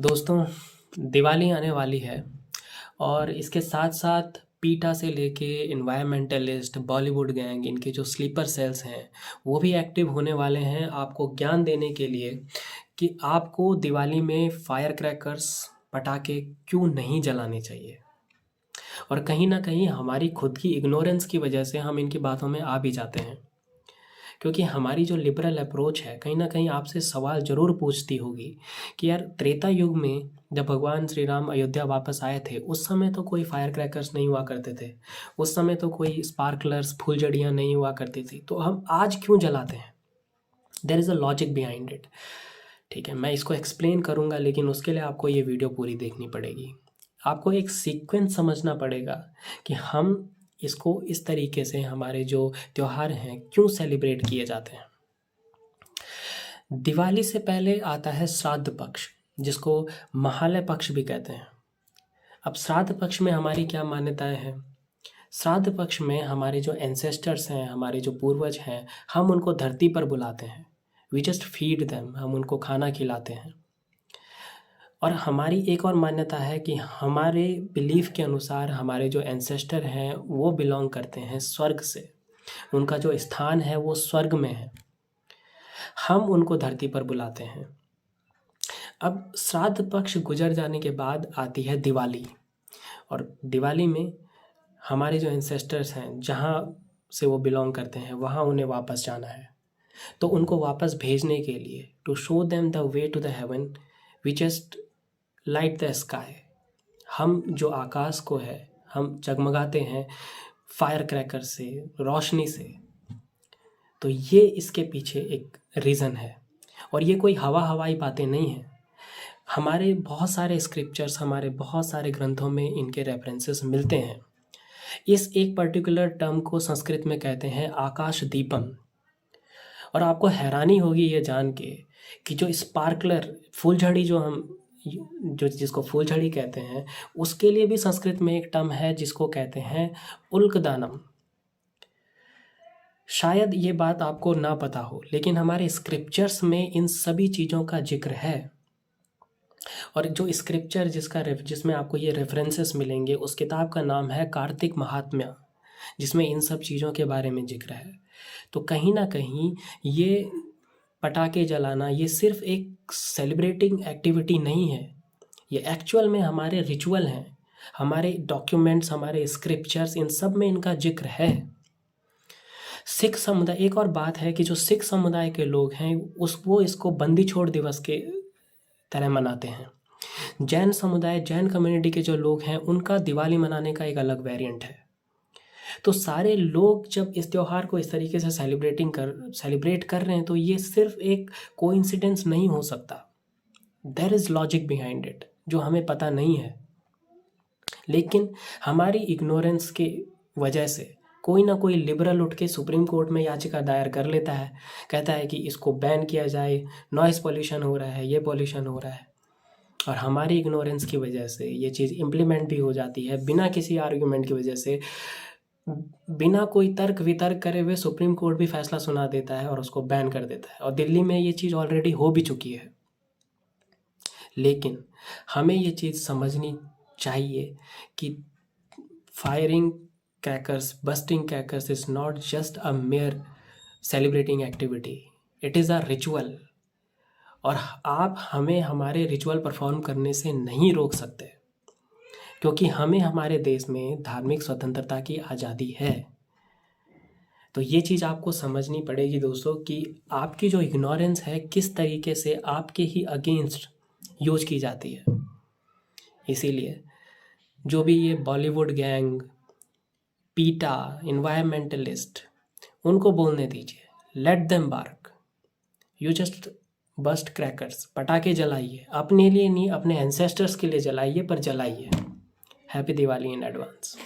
दोस्तों, दिवाली आने वाली है और इसके साथ साथ पीटा से लेके एनवायरमेंटलिस्ट, बॉलीवुड गैंग, इनके जो स्लीपर सेल्स हैं वो भी एक्टिव होने वाले हैं आपको ज्ञान देने के लिए कि आपको दिवाली में फायर क्रैकर्स, पटाखे क्यों नहीं जलाने चाहिए। और कहीं ना कहीं हमारी खुद की इग्नोरेंस की वजह से हम इनकी बातों में आ भी जाते हैं, क्योंकि हमारी जो लिबरल अप्रोच है कहीं ना कहीं आपसे सवाल ज़रूर पूछती होगी कि यार, त्रेता युग में जब भगवान श्री राम अयोध्या वापस आए थे उस समय तो कोई फायर क्रैकर्स नहीं हुआ करते थे, उस समय तो कोई स्पार्कलर्स, फुलझड़ियाँ नहीं हुआ करती थी, तो हम आज क्यों जलाते हैं। There is a logic behind it. ठीक है, मैं इसको एक्सप्लेन करूँगा, लेकिन उसके लिए आपको ये वीडियो पूरी देखनी पड़ेगी। आपको एक सीक्वेंस समझना पड़ेगा कि हम इसको इस तरीके से, हमारे जो त्यौहार हैं क्यों सेलिब्रेट किए जाते हैं। दिवाली से पहले आता है श्राद्ध पक्ष, जिसको महालय पक्ष भी कहते हैं। अब श्राद्ध पक्ष में हमारी क्या मान्यताएं हैं। श्राद्ध पक्ष में हमारे जो एंसेस्टर्स हैं, हमारे जो पूर्वज हैं, हम उनको धरती पर बुलाते हैं। वी जस्ट फीड देम, हम उनको खाना खिलाते हैं। और हमारी एक और मान्यता है कि हमारे बिलीफ के अनुसार हमारे जो एंसेस्टर हैं वो बिलोंग करते हैं स्वर्ग से, उनका जो स्थान है वो स्वर्ग में है, हम उनको धरती पर बुलाते हैं। अब श्राद्ध पक्ष गुजर जाने के बाद आती है दिवाली, और दिवाली में हमारे जो एंसेस्टर्स हैं, जहाँ से वो बिलोंग करते हैं, वहाँ उन्हें वापस जाना है। तो उनको वापस भेजने के लिए, to show them the way to the heaven, we just light the sky. हम जो आकाश को है हम जगमगाते हैं फायर क्रैकर से, रोशनी से। तो ये इसके पीछे एक रीज़न है, और ये कोई हवाई बातें नहीं हैं। हमारे बहुत सारे स्क्रिप्चर्स, हमारे बहुत सारे ग्रंथों में इनके रेफरेंसेस मिलते हैं। इस एक पर्टिकुलर टर्म को संस्कृत में कहते हैं आकाश दीपम। और आपको हैरानी होगी ये जान के कि जो स्पार्कलर, फूलझड़ी, जिसको फूलझड़ी कहते हैं, उसके लिए भी संस्कृत में एक टर्म है जिसको कहते हैं उल्कदानम। शायद ये बात आपको ना पता हो, लेकिन हमारे स्क्रिप्चर्स में इन सभी चीज़ों का जिक्र है। और जो स्क्रिप्चर जिसमें आपको ये रेफरेंसेस मिलेंगे, उस किताब का नाम है कार्तिक महात्म्य, जिसमें इन सब चीज़ों के बारे में जिक्र है। तो कहीं ना कहीं ये पटाखे जलाना ये सिर्फ एक सेलिब्रेटिंग एक्टिविटी नहीं है, ये एक्चुअल में हमारे रिचुअल हैं, हमारे डॉक्यूमेंट्स, हमारे स्क्रिप्चर्स, इन सब में इनका जिक्र है। सिख समुदाय, एक और बात है कि जो सिख समुदाय के लोग हैं वो इसको बंदी छोड़ दिवस के तरह मनाते हैं। जैन समुदाय, जैन कम्युनिटी के जो लोग हैं, उनका दिवाली मनाने का एक अलग वेरिएंट है। तो सारे लोग जब इस त्यौहार को इस तरीके से सेलिब्रेट कर रहे हैं, तो ये सिर्फ एक कोइंसिडेंस नहीं हो सकता। There is logic behind it, जो हमें पता नहीं है। लेकिन हमारी इग्नोरेंस के वजह से कोई ना कोई लिबरल उठ के सुप्रीम कोर्ट में याचिका दायर कर लेता है, कहता है कि इसको बैन किया जाए, नॉइज़ पॉल्यूशन हो रहा है, ये पॉल्यूशन हो रहा है। और हमारी इग्नोरेंस की वजह से ये चीज़ इम्प्लीमेंट भी हो जाती है, बिना किसी आर्ग्यूमेंट की वजह से, बिना कोई तर्क वितर्क करे हुए सुप्रीम कोर्ट भी फैसला सुना देता है और उसको बैन कर देता है। और दिल्ली में ये चीज़ ऑलरेडी हो भी चुकी है। लेकिन हमें ये चीज़ समझनी चाहिए कि firing crackers, busting crackers is not just a mere celebrating activity, it is a ritual. और आप हमें हमारे रिचुअल परफॉर्म करने से नहीं रोक सकते, क्योंकि हमें हमारे देश में धार्मिक स्वतंत्रता की आज़ादी है। तो ये चीज़ आपको समझनी पड़ेगी दोस्तों, कि आपकी जो इग्नोरेंस है किस तरीके से आपके ही अगेंस्ट यूज की जाती है। इसीलिए जो भी ये बॉलीवुड गैंग, पीटा, एनवायरमेंटलिस्ट, उनको बोलने दीजिए, let them bark. You just bust crackers, पटाखे जलाइए, अपने लिए नहीं, अपने एंसेस्टर्स के लिए जलाइए, पर जलाइए। Happy Diwali in advance.